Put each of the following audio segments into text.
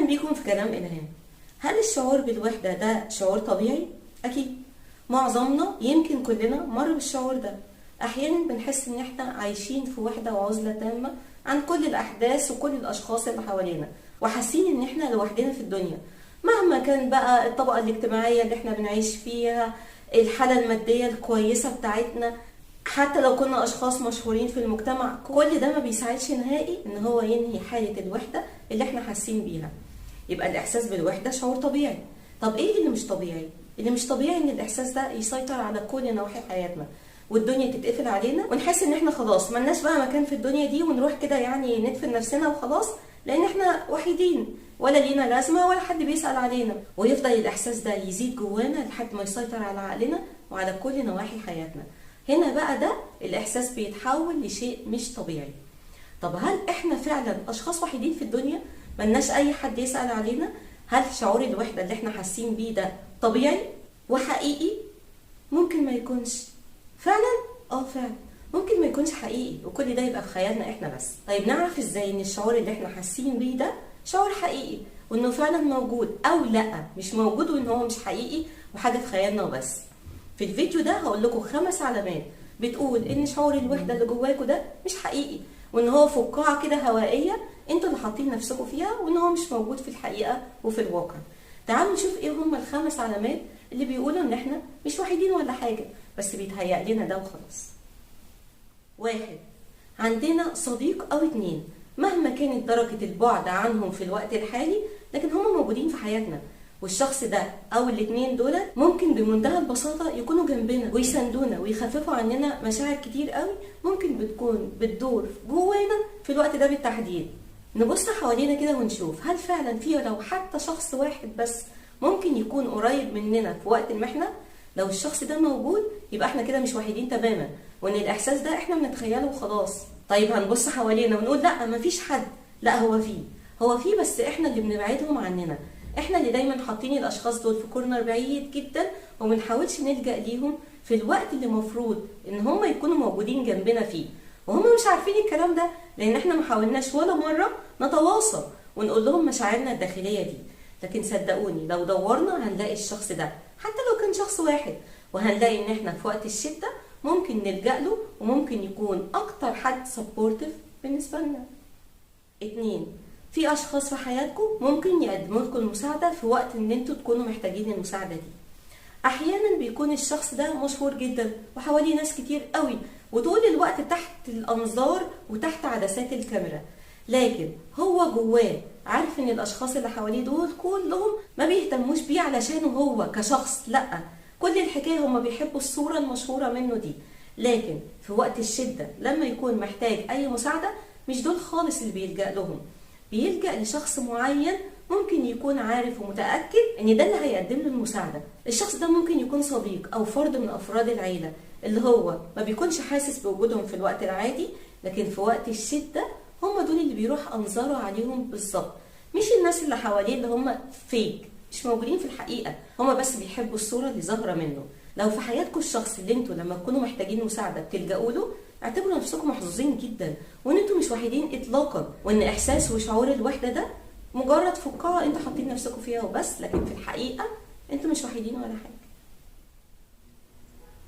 أهلا بيكم في كلام إلهام. هل الشعور بالوحدة ده شعور طبيعي؟ أكيد معظمنا يمكن كلنا مر بالشعور ده. أحيانا بنحس إن إحنا عايشين في وحدة وعزلة تامة عن كل الأحداث وكل الأشخاص اللي حوالينا، وحاسين إن إحنا لوحدنا في الدنيا، مهما كان بقى الطبقة الاجتماعية اللي إحنا بنعيش فيها، الحالة المادية الكويسة بتاعتنا، حتى لو كنا أشخاص مشهورين في المجتمع. كل ده ما بيساعدش نهائي إن هو ينهي حالة الوحدة اللي إحنا حاسين بيها. يبقى الإحساس بالوحدة شعور طبيعي. طب إيه اللي مش طبيعي؟ اللي مش طبيعي إن الإحساس ده يسيطر على كل نواحي حياتنا، والدنيا تتقفل علينا ونحس إن إحنا خلاص ملناش بقى مكان في الدنيا دي، ونروح كده يعني ندفن نفسنا وخلاص، لأن إحنا وحيدين ولا لينا لازمة ولا حد بيسأل علينا. ويفضل الإحساس ده يزيد جوانا لحد ما يسيطر على عقلنا وعلى كل نواحي حياتنا. هنا بقى ده الإحساس بيتحول لشيء مش طبيعي. طب هل إحنا فعلا أشخاص وحيدين في الدنيا ملناش أي حد يسأل علينا؟ هل شعور الوحدة اللي إحنا حاسين بيه ده طبيعي وحقيقي؟ ممكن ما يكونش. فعلا؟ فعلا ممكن ما يكونش حقيقي، وكل ده يبقى في خيالنا إحنا بس. طيب نعرف إزاي إن الشعور اللي إحنا حاسين بيه ده شعور حقيقي، وإنه فعلا موجود، أو لأ مش موجود وإن هو مش حقيقي وحاجة في خيالنا وبس؟ في الفيديو ده هقول لكم 5 علامات بتقول ان شعور الوحده اللي جواكوا ده مش حقيقي، وان هو فقاعه كده هوائيه انتوا اللي حاطين نفسكم فيها، وان هو مش موجود في الحقيقه وفي الواقع. تعالوا نشوف ايه هم ال5 علامات اللي بيقولوا ان احنا مش وحيدين ولا حاجه، بس بيتهيأ لنا ده وخلاص. 1. عندنا صديق او 2 مهما كانت درجه البعد عنهم في الوقت الحالي، لكن هم موجودين في حياتنا، والشخص ده او الاتنين دول ممكن بمنتهى البساطة يكونوا جنبنا ويساندونا ويخففوا عننا مشاعر كتير قوي ممكن بتكون بتدور جوانا في الوقت ده بالتحديد. نبص حوالينا كده ونشوف هل فعلا في لو حتى شخص واحد بس ممكن يكون قريب مننا في وقت المحنة. لو الشخص ده موجود يبقى احنا كده مش وحيدين تماما، وان الاحساس ده احنا بنتخيله وخلاص. طيب هنبص حوالينا ونقول لا مفيش حد. لا، هو فيه بس احنا اللي بنبعدهم عننا. احنا اللي دايما حاطين الاشخاص دول في كورنر بعيد جدا ومنحاولش نلجأ ليهم في الوقت اللي مفروض ان هم يكونوا موجودين جنبنا فيه، وهم مش عارفين الكلام ده لان احنا ما حاولناش ولا مرة نتواصل ونقول لهم مشاعرنا الداخلية دي. لكن صدقوني لو دورنا هنلاقي الشخص ده حتى لو كان شخص واحد، وهنلاقي ان احنا في وقت الشدة ممكن نلجأ له، وممكن يكون اكتر حد سبورتيف بالنسبة لنا. 2. في اشخاص في حياتكم ممكن يقدموا لكم المساعده في وقت ان انتوا تكونوا محتاجين المساعده دي. احيانا بيكون الشخص ده مشهور جدا وحواليه ناس كتير قوي وطول الوقت تحت الانظار وتحت عدسات الكاميرا، لكن هو جواه عارف ان الاشخاص اللي حواليه دول كلهم ما بيهتموش بيه علشانه هو كشخص، لا، كل الحكايه هم بيحبوا الصوره المشهوره منه دي. لكن في وقت الشده لما يكون محتاج اي مساعده مش دول خالص اللي بيلجأ لهم، بيلجأ لشخص معين ممكن يكون عارف ومتأكد ان ده اللي هيقدم له المساعدة. الشخص ده ممكن يكون صديق او فرد من افراد العيلة اللي هو ما بيكونش حاسس بوجودهم في الوقت العادي، لكن في وقت الشدة هم دول اللي بيروح انظاره عليهم بالظبط. مش الناس اللي حواليه اللي هم فيك مش موجودين في الحقيقة، هم بس بيحبوا الصورة اللي ظاهرة منه. لو في حياتكم الشخص اللي انتوا لما تكونوا محتاجين مساعدة بتلجأوا له، اعتبروا نفسكم محظوظين جدا، وان انتوا مش وحيدين اطلاقا، وان احساس وشعور الوحده ده مجرد فقاعه انتوا حاطين نفسكم فيها وبس، لكن في الحقيقه انتوا مش وحيدين ولا حاجه.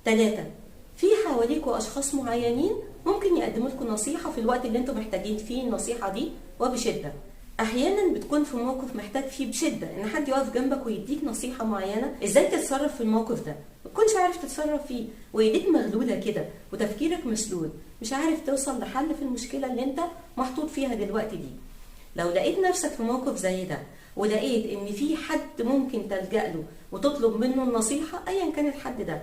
3. في حواليكم اشخاص معينين ممكن يقدموا لكم نصيحه في الوقت اللي انتوا محتاجين فيه النصيحه دي وبشده. احيانا بتكون في موقف محتاج فيه بشده ان حد يقف جنبك ويديك نصيحه معينه ازاي تتصرف في الموقف ده، ما تكونش عارف تتصرف فيه وايديك مغلوله كده وتفكيرك مسدود، مش عارف توصل لحل في المشكله اللي انت محطوط فيها دلوقتي دي. لو لقيت نفسك في موقف زي ده ولقيت ان في حد ممكن تلجأ له وتطلب منه النصيحه، ايا كان الحد ده،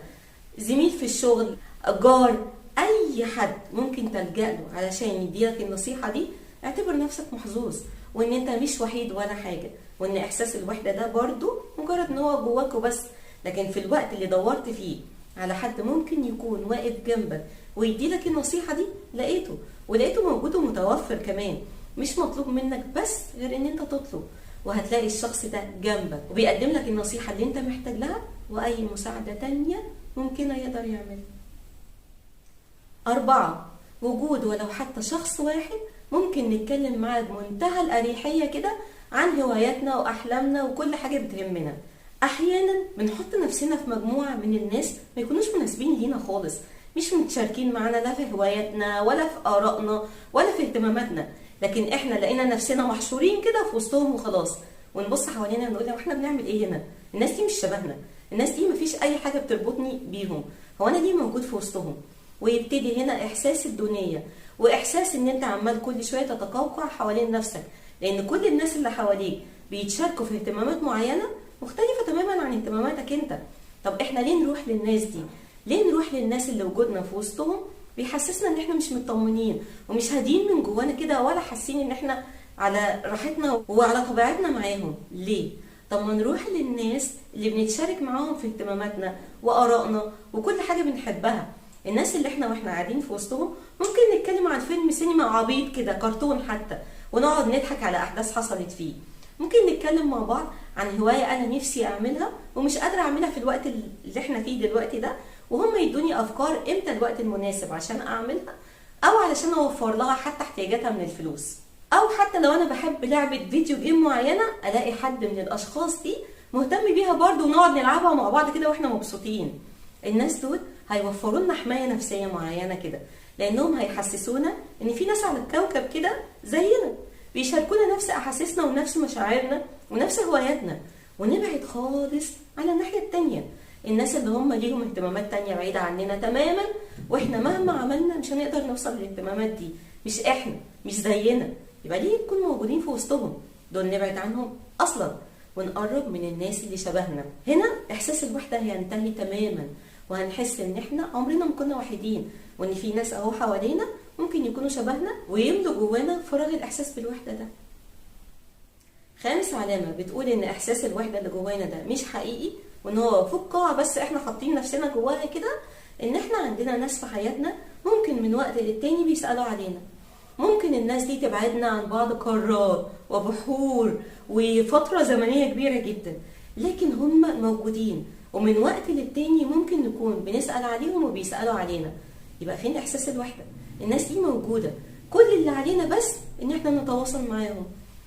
زميل في الشغل، جار، اي حد ممكن تلجأ له علشان يديلك النصيحه دي، اعتبر نفسك محظوظ، وان انت مش وحيد ولا حاجه، وان احساس الوحده ده برضو مجرد ان هو جواك وبس. لكن في الوقت اللي دورت فيه على حد ممكن يكون واقف جنبك ويديلك النصيحه دي، ولقيته موجود ومتوفر كمان، مش مطلوب منك بس غير ان انت تطلب، وهتلاقي الشخص ده جنبك وبيقدم لك النصيحه اللي انت محتاج لها واي مساعده تانية ممكن يقدر يعملها. 4. وجود ولو حتى شخص واحد ممكن نتكلم معاه بمنتهى الأريحية كده عن هواياتنا واحلامنا وكل حاجه بتهمنا. احيانا بنحط نفسنا في مجموعه من الناس ما يكونوش مناسبين لينا خالص، مش متشاركين معانا لا في هواياتنا ولا في ارائنا ولا في اهتماماتنا، لكن احنا لقينا نفسنا محشورين كده في وسطهم وخلاص، ونبص حوالينا ونقول لو احنا بنعمل ايه هنا؟ الناس دي مش شبهنا، الناس دي مفيش اي حاجه بتربطني بيهم، هو انا ليه موجود في وسطهم؟ ويبتدي هنا احساس الدونيه، واحساس ان انت عمال كل شويه تتقوقع حوالين نفسك، لان كل الناس اللي حواليك بيتشاركوا في اهتمامات معينه مختلفه تماما عن اهتماماتك انت. طب احنا ليه نروح للناس دي؟ ليه نروح للناس اللي وجودنا في وسطهم بيحسسنا ان احنا مش مطمنين ومش هادين من جوانا كده، ولا حاسين ان احنا على راحتنا وعلى طبيعتنا معاهم؟ ليه؟ طب ما نروح للناس اللي بنتشارك معاهم في اهتماماتنا وارائنا وكل حاجه بنحبها. الناس اللي احنا واحنا قاعدين في وسطهم ممكن نتكلم عن فيلم سينما عبيط كده، كرتون حتى، ونقعد نضحك على احداث حصلت فيه. ممكن نتكلم مع بعض عن هوايه انا نفسي اعملها ومش قادره اعملها في الوقت اللي احنا فيه دلوقتي ده، وهم يدوني افكار امتى الوقت المناسب عشان اعملها، او علشان اوفر لها حتى احتياجاتها من الفلوس. او حتى لو انا بحب لعبه فيديو جيم معينه، الاقي حد من الاشخاص دي مهتم بيها برضه ونقعد نلعبها مع بعض كده واحنا مبسوطين. الناس دول هيوفروا لنا حمايه نفسيه معينه كده، لانهم هيحسسونا ان في ناس على الكوكب كده زينا بيشاركونا نفس احاسيسنا ونفس مشاعرنا ونفس هواياتنا، ونبعد خالص على الناحيه التانيه، الناس اللي هم ليهم اهتمامات تانيه بعيده عننا تماما، واحنا مهما عملنا مش هنقدر نوصل للاهتمامات دي، مش احنا، مش زينا. يبقى ليه نكون موجودين في وسطهم؟ دول نبعد عنهم اصلا ونقرب من الناس اللي شبهنا. هنا احساس الوحده هينتهي تماما، وهنحس ان احنا عمرنا ما كنا وحيدين، وان في ناس اهو حوالينا ممكن يكونوا شبهنا ويملوا جوانا فراغ الاحساس بالوحده ده. خامس علامه بتقول ان احساس الوحده اللي جوانا ده مش حقيقي، وان هو فقاعه بس احنا حاطين نفسنا جواها كده، ان احنا عندنا ناس في حياتنا ممكن من وقت للتاني بيسالوا علينا. ممكن الناس دي تبعدنا عن بعض قارات وبحور وفتره زمنيه كبيره جدا، لكن هم موجودين، ومن وقت للتاني ممكن نكون بنسال عليهم وبيسالوا علينا. يبقى فين احساس الوحده؟ الناس دي موجوده، كل اللي علينا بس ان احنا نتواصل معاهم،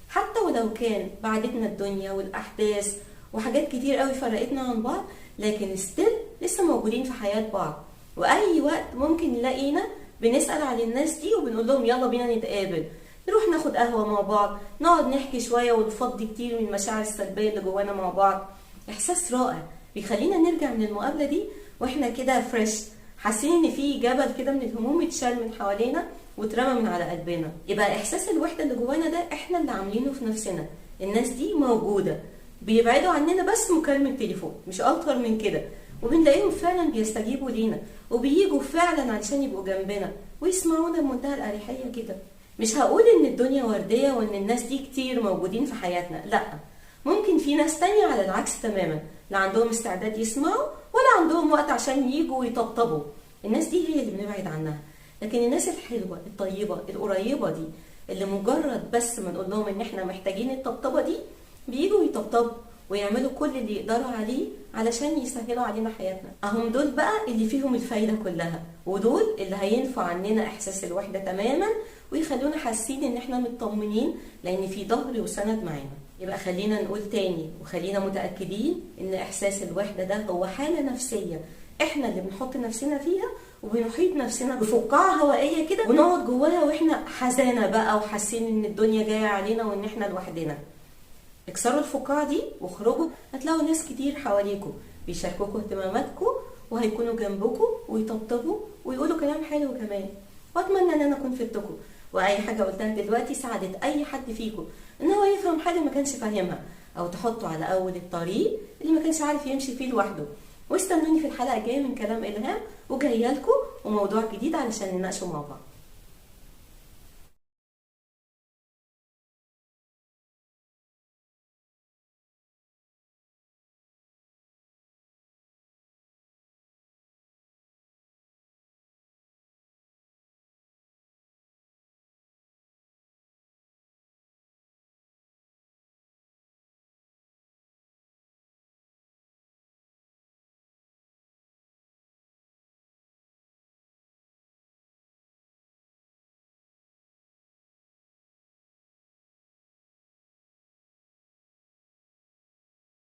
حتى ولو كان بعدتنا الدنيا والاحداث وحاجات كتير قوي فرقتنا عن بعض، لكن ستيل لسه موجودين في حياه بعض، واي وقت ممكن نلاقينا بنسال على الناس دي وبنقول لهم يلا بينا نتقابل، نروح ناخد قهوه مع بعض، نقعد نحكي شويه ونفضي كتير من المشاعر السلبيه اللي جوانا مع بعض. احساس رائع بيخلينا نرجع من المقابله دي واحنا كده فريش، حاسين ان في جبل كده من الهموم اتشال من حوالينا واترمى من على قلبنا. يبقى احساس الوحده اللي جوانا ده احنا اللي عاملينه في نفسنا. الناس دي موجوده، بيبعدوا عننا بس مكالمه تليفون، مش اكتر من كده، وبنلاقيهم فعلا بيستجيبوا لينا وبييجوا فعلا علشان يبقوا جنبنا ويسمعونا بمنتهى الاريحيه كده. مش هقول ان الدنيا ورديه وان الناس دي كتير موجودين في حياتنا، لا، ممكن في ناس تانية على العكس تماما، لا عندهم استعداد يسمعوا ولا عندهم وقت عشان ييجوا ويطبطبوا. الناس دي هي اللي بنبعد عنها. لكن الناس الحلوه الطيبه القريبه دي، اللي مجرد بس ما نقول لهم ان احنا محتاجين الطبطبه دي، بييجوا يطبطبوا ويعملوا كل اللي يقدروا عليه علشان يسهلوا علينا حياتنا. اهم دول بقى اللي فيهم الفايده كلها، ودول اللي هينفع عننا احساس الوحده تماما، ويخلونا حاسين ان احنا مطمنين لان في ظهر وسند معانا. يبقى خلينا نقول تاني وخلينا متاكدين ان احساس الوحده ده هو حاله نفسيه احنا اللي بنحط نفسنا فيها، وبنحيط نفسنا بفقاعه هوائيه كده ونقعد جواها واحنا حزانه بقى وحاسين ان الدنيا جايه علينا وان احنا لوحدنا. اكسروا الفقاعه دي واخرجوا، هتلاقوا ناس كتير حواليكم بيشاركوكوا اهتماماتكم وهيكونوا جنبكم ويطبطبوا ويقولوا كلام حلو كمان. واتمنى ان انا اكون فدتكم، واي حاجه قلتها دلوقتي ساعدت اي حد فيكم ان هو يفهم حاجه ما كانش فاهمها، او تحطه على اول الطريق اللي ما كانش عارف يمشي فيه لوحده. واستنوني في الحلقه الجايه من كلام الهام، وجايه لكم وموضوع جديد علشان نناقشه مع بعض.